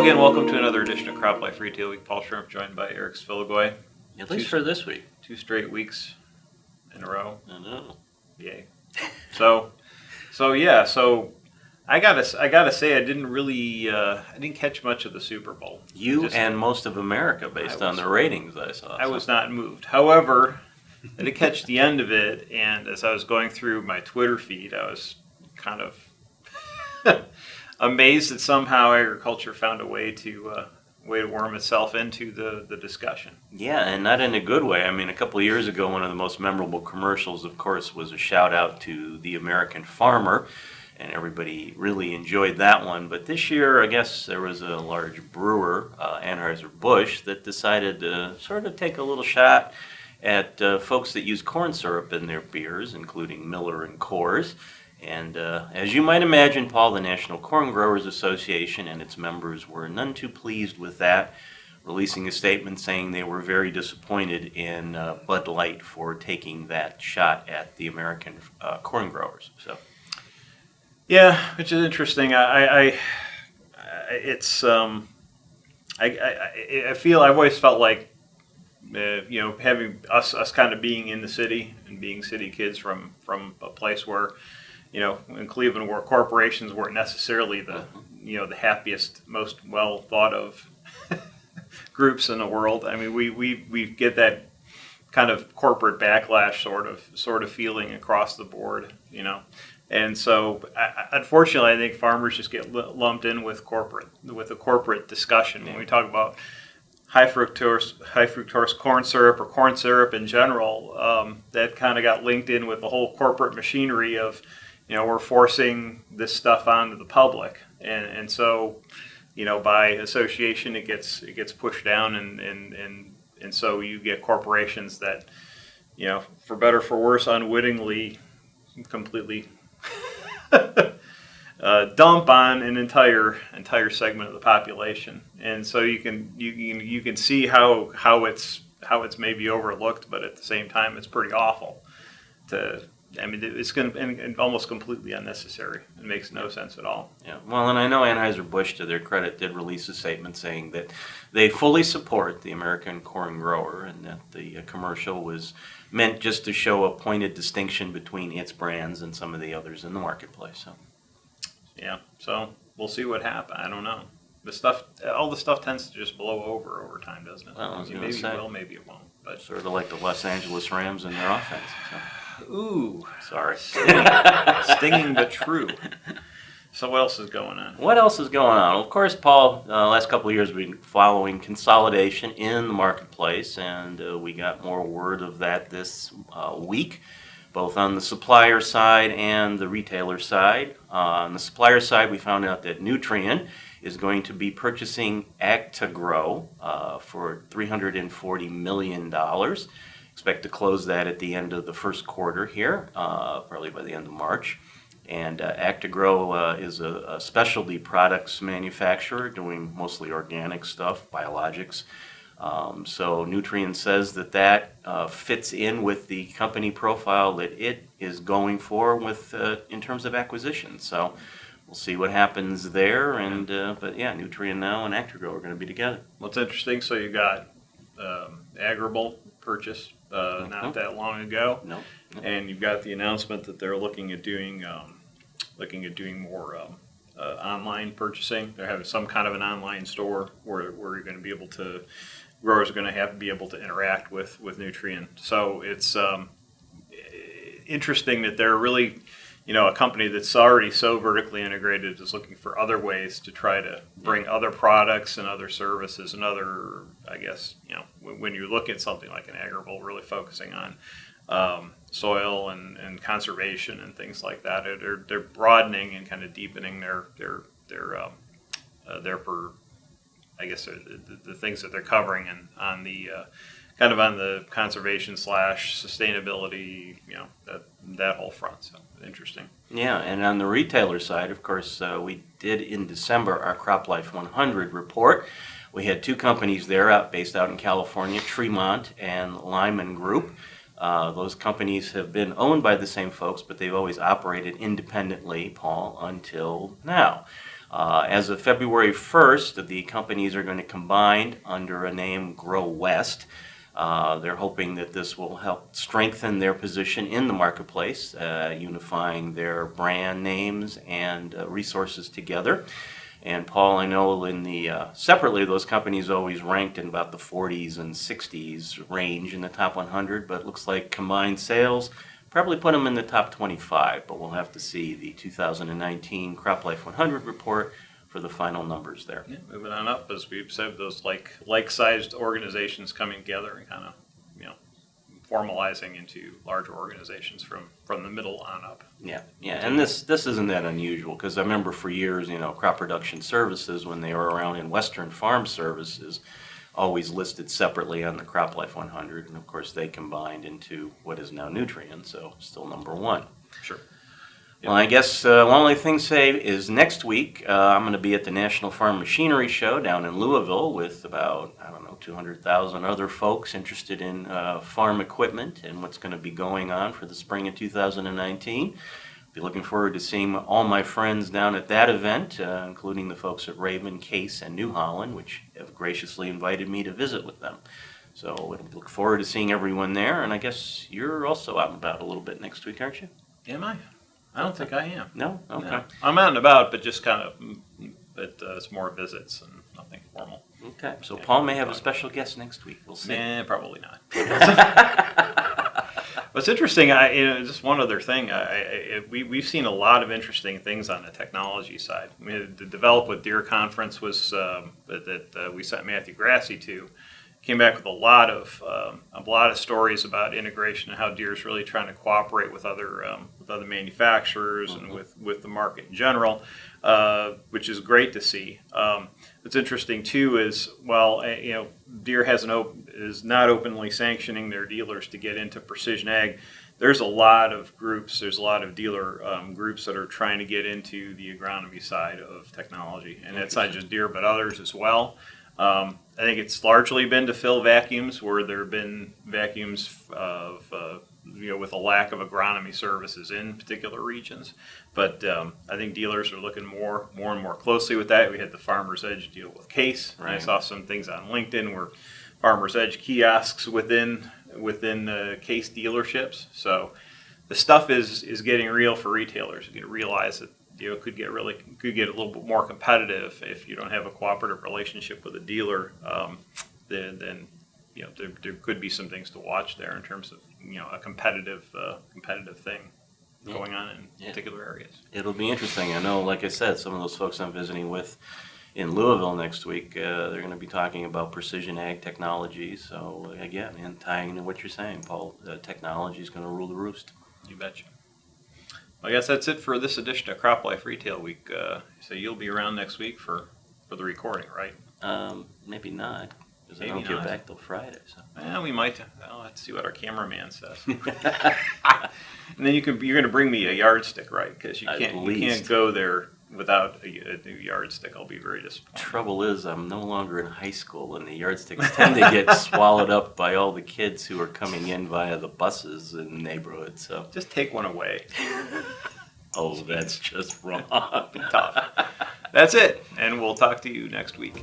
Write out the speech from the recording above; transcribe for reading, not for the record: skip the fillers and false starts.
Hello again, welcome to another edition of CropLife Retail Week. Paul Schrimpf joined by Eric Sfiligoj. At least for this week. 2 straight weeks in a row. I know. Yay. So I gotta say I didn't really I didn't catch much of the Super Bowl. And most of America, based on the ratings I saw. I was not moved. However, I did catch the end of it, and as I was going through my Twitter feed, I was kind of amazed that somehow agriculture found a way to worm itself into the discussion. Yeah, and not in a good way. I mean, a couple of years ago, one of the most memorable commercials, of course, was a shout out to the American farmer, and everybody really enjoyed that one. But this year, I guess there was a large brewer, Anheuser-Busch, that decided to sort of take a little shot at folks that use corn syrup in their beers, including Miller and Coors. And as you might imagine, Paul, the National Corn Growers Association and its members were none too pleased with that, releasing a statement saying they were very disappointed in Bud Light for taking that shot at the American corn growers. So, yeah, which is interesting. I feel I've always felt like having us kind of being in the city and being city kids from a place where, in Cleveland, where corporations weren't necessarily the happiest, most well thought of groups in the world. I mean, we get that kind of corporate backlash sort of feeling across the board, And so, unfortunately, I think farmers just get lumped in with the corporate discussion when we talk about high fructose corn syrup or corn syrup in general. That kind of got linked in with the whole corporate machinery of, we're forcing this stuff onto the public, and so, by association, it gets pushed down, and so you get corporations that, for better or for worse, unwittingly, completely dump on an entire segment of the population, and so you can see how it's maybe overlooked, but at the same time, it's pretty awful. It's going to almost completely unnecessary. It makes no sense at all. Yeah, well, and I know Anheuser-Busch, to their credit, did release a statement saying that they fully support the American corn grower and that the commercial was meant just to show a pointed distinction between its brands and some of the others in the marketplace. So, yeah, so we'll see what happens. I don't know. All the stuff tends to just blow over time, doesn't it? Well, maybe it will, maybe it won't. But sort of like the Los Angeles Rams and their offense. So. Ooh, sorry. Stinging but true. So what else is going on? What else is going on? Well, of course, Paul, last couple of years we've been following consolidation in the marketplace, and we got more word of that this week, both on the supplier side and the retailer side. On the supplier side, we found out that Nutrien is going to be purchasing Ag2Grow for $340 million. Expect to close that at the end of the first quarter here, probably by the end of March. And Ag2Grow is a specialty products manufacturer doing mostly organic stuff, biologics. So Nutrien says that fits in with the company profile that it is going for in terms of acquisition. So we'll see what happens there. And but yeah, Nutrien now and Ag2Grow are going to be together. What's interesting? So you got Agribolt purchase not that long ago, and you've got the announcement that they're looking at doing more online purchasing. They're having some kind of an online store where you're going to be able to, growers are going to be able to interact with Nutrien. So it's interesting that they're really, a company that's already so vertically integrated is looking for other ways to try to bring other products and other services and other, I guess, when you look at something like an Agribolt, really focusing on soil and conservation and things like that. They're broadening and kind of deepening their the things that they're covering and on the kind of on the conservation / sustainability, that whole front. So interesting. Yeah, and on the retailer side, of course, we did in December our CropLife 100 report. We had 2 companies there based out in California, Tremont and Lyman Group. Those companies have been owned by the same folks, but they've always operated independently, Paul, until now. As of February 1st, the companies are going to combine under a name Grow West. They're hoping that this will help strengthen their position in the marketplace, unifying their brand names and resources together. And Paul, I know in the separately, those companies always ranked in about the 40s and 60s range in the top 100, but it looks like combined sales probably put them in the top 25, but we'll have to see the 2019 CropLife 100 report for the final numbers there. Yeah, moving on up, as we've said, those like-sized organizations coming together and kind of, formalizing into larger organizations from the middle on up. Yeah, and this isn't that unusual, because I remember for years, Crop Production Services, when they were around in Western Farm Services, always listed separately on the CropLife 100, and of course they combined into what is now Nutrien, so still number one. Sure. Well, I guess one only thing to say is next week I'm going to be at the National Farm Machinery Show down in Louisville with about, 200,000 other folks interested in farm equipment and what's going to be going on for the spring of 2019. Be looking forward to seeing all my friends down at that event, including the folks at Raven, Case, and New Holland, which have graciously invited me to visit with them. So we look forward to seeing everyone there, and I guess you're also out and about a little bit next week, aren't you? Am I? I don't think I am. No? Okay. No. I'm out and about, but just kind of, it's more visits and nothing formal. Okay, so Paul may have a special guest next week. We'll see. Probably not. What's interesting, just one other thing, we've seen a lot of interesting things on the technology side. I mean, the Develop with Deer conference was that we sent Matthew Grassi to. Came back with a lot of stories about integration and how Deere's really trying to cooperate with other manufacturers and with the market in general, which is great to see. What's interesting too is Deere is not openly sanctioning their dealers to get into precision ag. There's a lot of groups, there's a lot of dealer groups that are trying to get into the agronomy side of technology, and it's not just Deere but others as well. I think it's largely been to fill vacuums where there have been vacuums of, with a lack of agronomy services in particular regions. But I think dealers are looking more and more closely with that. We had the Farmer's Edge deal with Case. Right. And I saw some things on LinkedIn where Farmer's Edge kiosks within Case dealerships. So the stuff is getting real for retailers. You realize that could get a little bit more competitive if you don't have a cooperative relationship with a dealer. Then there could be some things to watch there in terms of a competitive thing going on in particular areas. It'll be interesting. I know, like I said, some of those folks I'm visiting with in Louisville next week, they're going to be talking about precision ag technology. So again, and tying into what you're saying, Paul, technology is going to rule the roost. You betcha. I guess that's it for this edition of CropLife Retail Week. So you'll be around next week for the recording, right? Maybe not, because I don't get back till Friday. So. Well, we might. Well, let's see what our cameraman says. And then you're going to bring me a yardstick, right? Because you can't go there without a new yardstick. I'll be very disappointed. Trouble is, I'm no longer in high school, and the yardsticks tend to get swallowed up by all the kids who are coming in via the buses in the neighborhood. So just take one away. Oh, that's just wrong. Tough. That's it, and we'll talk to you next week.